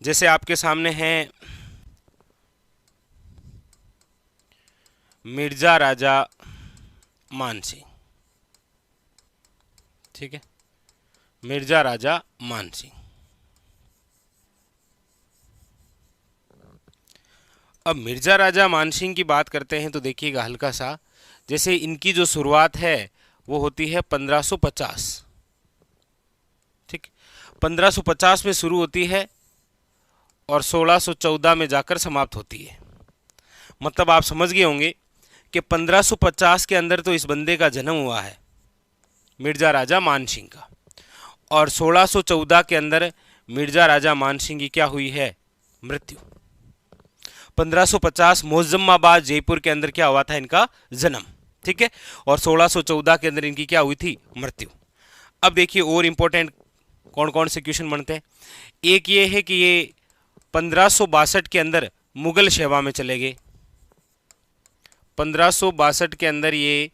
जैसे आपके सामने है मिर्जा राजा मानसिंह, ठीक है, मिर्जा राजा मानसिंह। अब मिर्जा राजा मानसिंह की बात करते हैं तो देखिएगा हल्का सा, जैसे इनकी जो शुरुआत है वो होती है 1550, ठीक, 1550 में शुरू होती है और 1614 में जाकर समाप्त होती है। मतलब आप समझ गए होंगे कि 1550 के अंदर तो इस बंदे का जन्म हुआ है मिर्जा राजा मानसिंह का, और 1614 के अंदर मिर्जा राजा मानसिंह की क्या हुई है, मृत्यु। 1550 मोज़म्माबाद जयपुर के अंदर क्या हुआ था, इनका जन्म, ठीक है, और 1614 के अंदर इनकी क्या हुई थी, मृत्यु। अब देखिए और इंपॉर्टेंट कौन कौन से क्वेश्चन बनते हैं। एक ये है कि ये 1562 के अंदर मुगल सेवा में चले गए, 1562 के अंदर ये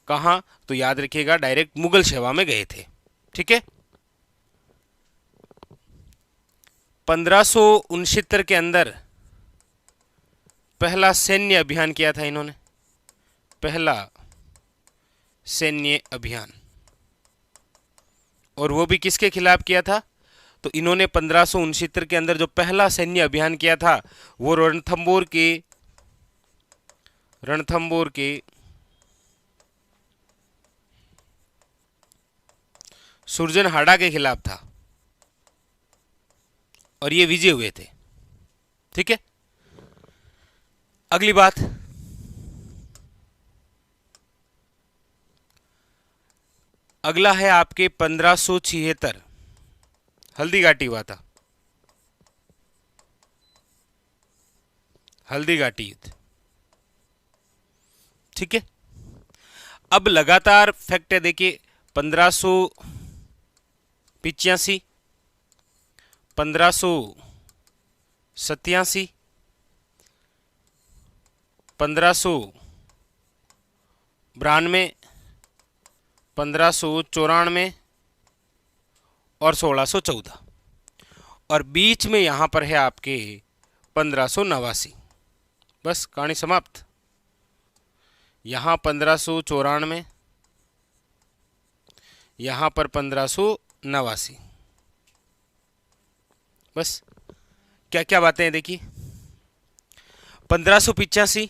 कहाँ, तो याद रखिएगा डायरेक्ट मुगल सेवा में गए थे, ठीक है। 1569 के अंदर पहला सैन्य अभियान किया था इन्होंने, पहला सैन्य अभियान, और वो भी किसके खिलाफ किया था, तो इन्होंने 1569 के अंदर जो पहला सैन्य अभियान किया था वो रणथंबोर के सुरजनहाड़ा के खिलाफ था, और ये विजय हुए थे, ठीक है। अगली बात, अगला है आपके 1576 हल्दीघाटी हुआ था, हल्दीघाटी युद्ध, ठीक है। अब लगातार फैक्ट है, देखिए 1585, 1587, 1592, 1594 और 1614, और बीच में यहां पर है आपके 1589। बस कहानी समाप्त। यहां 1594, यहां पर 1589, बस। क्या क्या बातें हैं देखिए, 1585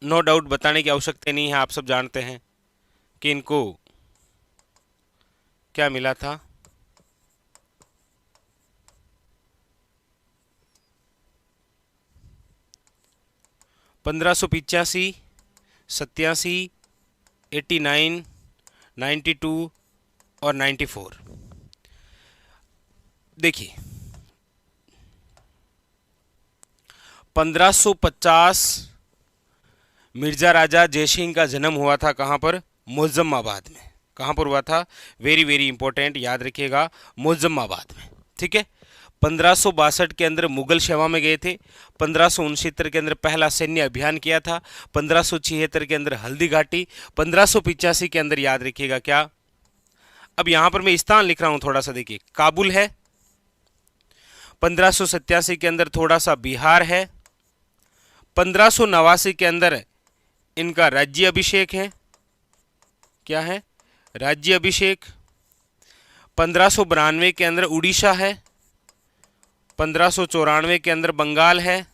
नो डाउट बताने की आवश्यकता नहीं है, आप सब जानते हैं कि इनको क्या मिला था, पंद्रह सौ पिचासी, 87, 89, 92 और 94। देखिए 1550 मिर्जा राजा जयसिंह का जन्म हुआ था कहाँ पर, मोज़म्माबाद में। कहाँ पर हुआ था, वेरी वेरी इंपॉर्टेंट, याद रखिएगा, मोज़म्माबाद में, ठीक है। 1562 के अंदर मुगल सेवा में गए थे, 1569 के अंदर पहला सैन्य अभियान किया था, 1576 के अंदर हल्दीघाटी, 1585 के अंदर याद रखिएगा क्या, अब यहां पर मैं स्थान लिख रहा हूं थोड़ा सा, देखिए काबुल है, 1587 के अंदर थोड़ा सा बिहार है, 1589 के अंदर इनका राज्य अभिषेक है, क्या है, राज्य अभिषेक, 1592 के अंदर उड़ीसा है, 1594 के अंदर बंगाल है,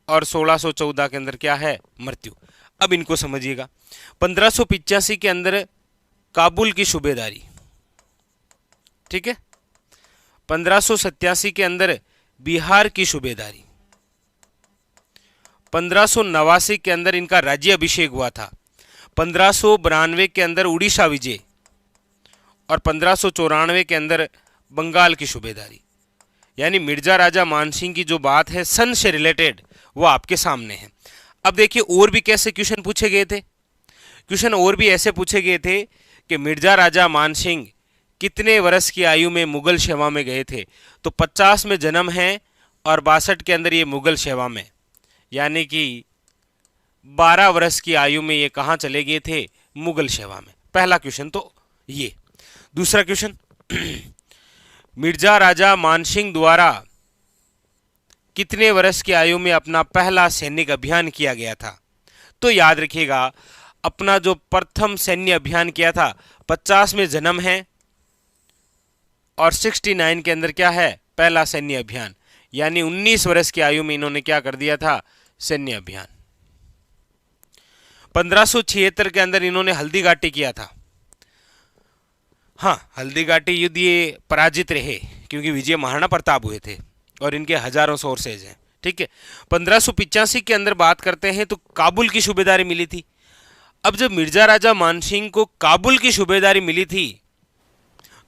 और 1614 के अंदर क्या है, मृत्यु। अब इनको समझिएगा, 1585 के अंदर काबुल की सूबेदारी, ठीक है, 1587 के अंदर बिहार की सूबेदारी, 1589 के अंदर इनका राज्य अभिषेक हुआ था, 1592 के अंदर उड़ीसा विजय, और 1594 के अंदर बंगाल की सूबेदारी। यानी मिर्जा राजा मानसिंह की जो बात है सन से रिलेटेड वो आपके सामने है। अब देखिए और भी कैसे क्वेश्चन पूछे गए थे, क्वेश्चन और भी ऐसे पूछे गए थे कि मिर्जा राजा मानसिंह कितने वर्ष की आयु में मुगल सेवा में गए थे, तो 50 में जन्म है और 62 के अंदर ये मुगल सेवा में, यानी कि 12 वर्ष की आयु में ये कहाँ चले गए थे, मुगल सेवा में। पहला क्वेश्चन तो ये। दूसरा क्वेश्चन मिर्जा राजा मानसिंह द्वारा कितने वर्ष की आयु में अपना पहला सैनिक अभियान किया गया था? तो याद रखिएगा, अपना जो प्रथम सैन्य अभियान किया था 50 में जन्म है और 69 के अंदर क्या है? पहला सैन्य अभियान, यानी 19 वर्ष की आयु में इन्होंने क्या कर दिया था? सैन्य अभियान। 1576 के अंदर इन्होंने हल्दी घाटी किया था। हाँ, हल्दी घाटी युद्ध ये पराजित रहे क्योंकि विजय महाराणा प्रताप हुए थे और इनके हजारों सोर्सेज हैं। ठीक है, 1585 के अंदर बात करते हैं तो काबुल की सूबेदारी मिली थी। अब जब मिर्जा राजा मानसिंह को काबुल की सूबेदारी मिली थी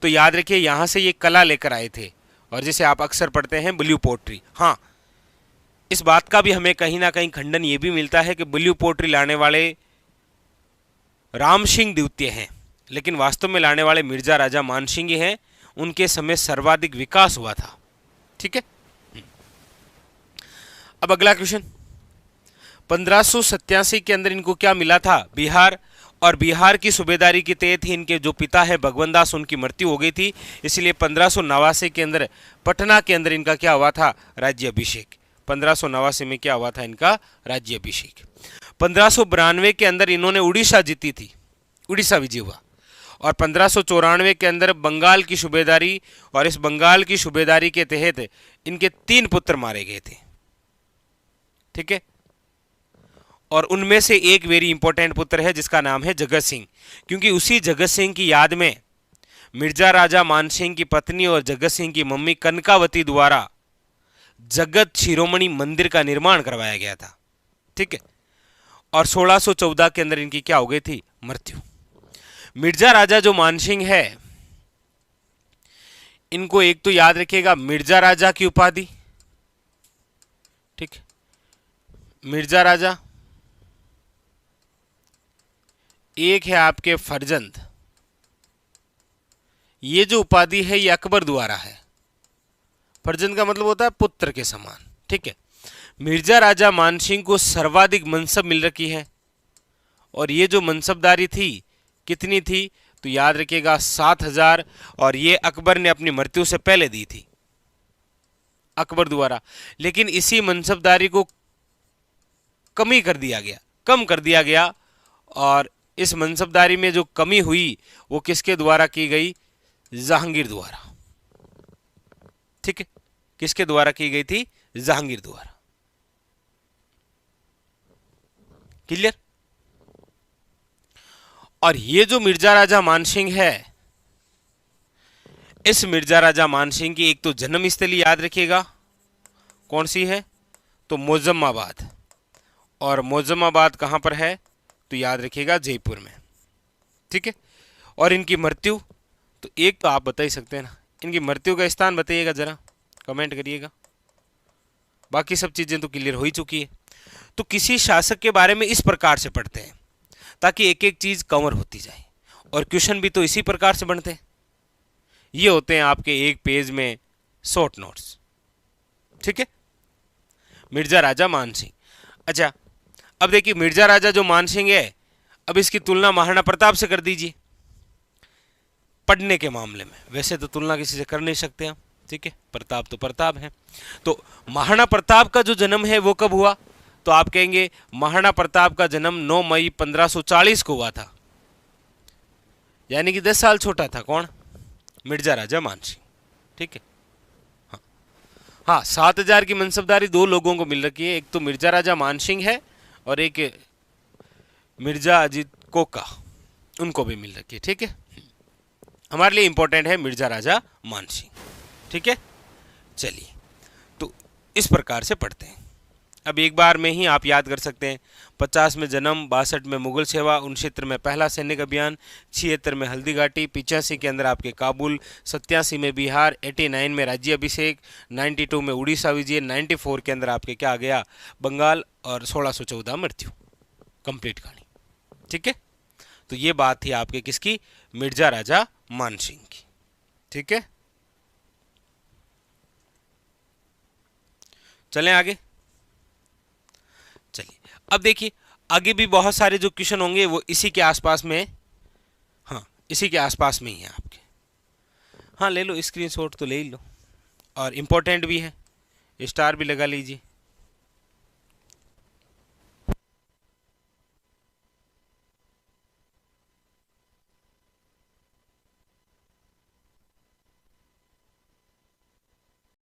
तो याद रखिए यहां से ये कला लेकर आए थे, और जिसे आप अक्सर पढ़ते हैं ब्लू पोट्री। हाँ, इस बात का भी हमें कहीं ना कहीं खंडन ये भी मिलता है कि ब्लू पोट्री लाने वाले राम सिंह द्वितीय हैं, लेकिन वास्तव में लाने वाले मिर्जा राजा मानसिंह ही हैं। उनके समय सर्वाधिक विकास हुआ था। ठीक है, अब अगला क्वेश्चन, 1587 के अंदर इनको क्या मिला था? बिहार, और बिहार की सूबेदारी के तहत ही इनके जो पिता है भगवान दास, उनकी मृत्यु हो गई थी, इसलिए 1589 के अंदर पटना के अंदर इनका क्या हुआ था? राज्याभिषेक। 1589 में क्या हुआ था? इनका राज्याभिषेक। 1592 के अंदर इन्होंने उड़ीसा जीती थी, उड़ीसा विजय हुआ, और 1594 के अंदर बंगाल की सूबेदारी, और इस बंगाल की सूबेदारी के तहत इनके 3 पुत्र मारे गए थे। ठीक है, और उनमें से एक वेरी इंपॉर्टेंट पुत्र है जिसका नाम है जगत सिंह, क्योंकि उसी जगत सिंह की याद में मिर्जा राजा मानसिंह की पत्नी और जगत सिंह की मम्मी कनकावती द्वारा जगत शिरोमणि मंदिर का निर्माण करवाया गया था। ठीक है, और 1614 के अंदर इनकी क्या हो गई थी? मृत्यु। मिर्जा राजा जो मानसिंह है, इनको एक तो याद रखिएगा मिर्जा राजा की उपाधि। ठीक, मिर्जा राजा, एक है आपके फरजंद। ये जो उपाधि है ये अकबर द्वारा है। फरजंद का मतलब होता है पुत्र के समान। ठीक है, मिर्जा राजा मानसिंह को सर्वाधिक मनसब मिल रखी है, और ये जो मनसबदारी थी कितनी थी? तो याद रखिएगा 7000, और ये अकबर ने अपनी मृत्यु से पहले दी थी, अकबर द्वारा। लेकिन इसी मनसबदारी को कम कर दिया गया, और इस मनसबदारी में जो कमी हुई वो किसके द्वारा की गई? जहांगीर द्वारा। ठीक है, किसके द्वारा की गई थी? जहांगीर द्वारा। क्लियर? और ये जो मिर्जा राजा मानसिंह है, इस मिर्जा राजा मानसिंह की एक तो जन्म स्थली याद रखिएगा, कौन सी है? तो मोजम्माबाद। और मोजम्माबाद कहां पर है? तो याद रखिएगा जयपुर में। ठीक है, और इनकी मृत्यु, तो एक तो आप बता ही सकते हैं ना, इनकी मृत्यु का स्थान बताइएगा, जरा कमेंट करिएगा। बाकी सब चीजें तो क्लियर हो ही चुकी है। तो किसी शासक के बारे में इस प्रकार से पढ़ते हैं ताकि एक एक चीज कवर होती जाए, और क्वेश्चन भी तो इसी प्रकार से बनते हैं। ये होते हैं आपके एक पेज में शॉर्ट नोट्स। ठीक है, मिर्जा राजा मानसिंह। अच्छा, अब देखिए मिर्जा राजा जो मानसिंह है, अब इसकी तुलना महाराणा प्रताप से कर दीजिए पढ़ने के मामले में। वैसे तो तुलना किसी से कर नहीं सकते हम। ठीक है, प्रताप तो प्रताप है। तो महाराणा प्रताप का जो जन्म है वो कब हुआ? तो आप कहेंगे महाराणा प्रताप का जन्म 9 मई 1540 को हुआ था, यानी कि 10 साल छोटा था। कौन? मिर्जा राजा मानसिंह। ठीक है, हाँ 7000 की मनसबदारी 2 लोगों को मिल रखी है, एक तो मिर्जा राजा मानसिंह है और एक मिर्जा अजीत कोका, उनको भी मिल रखी है। ठीक है, हमारे लिए इंपॉर्टेंट है मिर्जा राजा मानसिंह। ठीक है, चलिए तो इस प्रकार से पढ़ते हैं। अब एक बार में ही आप याद कर सकते हैं। 50 में जन्म, 62 में मुगल सेवा, 69 में पहला सैनिक अभियान, 76 में हल्दी घाटी, 85 के अंदर आपके काबुल, 87 में बिहार, 89 में राज्याभिषेक, 92 में उड़ीसा विजय, 94 के अंदर आपके क्या आ गया? बंगाल, और 1614 मृत्यु। कंप्लीट कहानी। ठीक है, तो ये बात थी आपके किसकी? मिर्जा राजा मानसिंह की। ठीक है, चलें आगे। चलिए अब देखिए आगे भी बहुत सारे जो क्वेश्चन होंगे वो इसी के आसपास में, हाँ इसी के आसपास में ही है आपके। हाँ ले लो, स्क्रीनशॉट तो ले ही लो, और इम्पोर्टेंट भी है, स्टार भी लगा लीजिए।